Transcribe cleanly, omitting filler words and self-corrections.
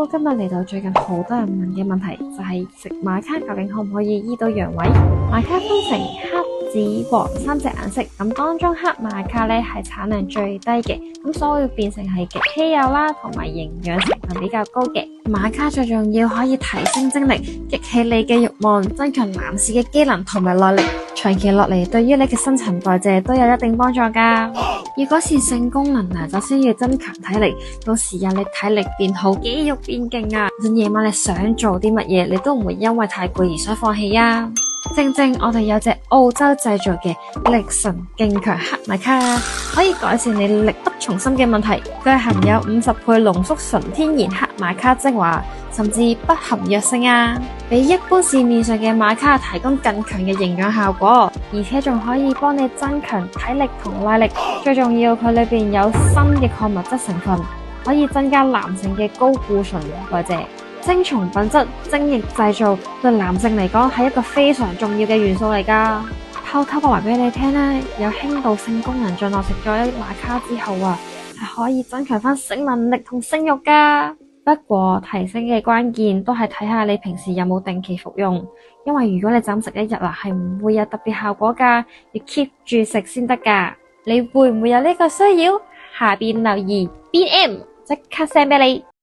Hello，今日嚟到最近好多人問嘅問題，就係食瑪卡究竟可唔可以醫到陽痿？瑪卡分成黑、紫、黃三隻顏色，咁當中黑瑪卡咧係產量最低嘅，咁所以變成係極稀有啦，同埋營養成分比較高嘅。瑪卡最重要可以提升精力，激起你嘅慾望，增強男士嘅機能同埋耐力，長期落嚟對於你嘅新陳代謝都有一定幫助噶。如果是性功能啊，就需要增強體力，到時你體力變好，肌肉變勁啊，就夜晚你想做啲乜嘢，你都唔會因為太攰而想放棄啊。正我哋有隻澳洲製造嘅力神勁強黑瑪卡，可以改善你力不從心嘅問題。佢含有50倍濃縮純天然黑瑪卡精華，甚至不含藥性啊，比一般市面上嘅瑪卡提供更強嘅營養效果，而且仲可以幫你增強體力同耐力。最重要，佢裏面有鋅嘅礦物質成分，可以增加男性嘅高固醇代謝。精蟲品質、精液製造對男性嚟講係一個非常重要嘅元素嚟噶。偷偷話俾你聽啦，有輕度性功能障礙食咗瑪卡之後啊，係可以增強翻性能力同性慾噶。不過提升嘅關鍵都係睇下你平時有冇定期服用，因為如果你就咁食一日啦，係唔會有特別效果噶，要 keep 住食先得噶。你會唔會有呢個需要？下邊留言 BM 即刻 send 俾你。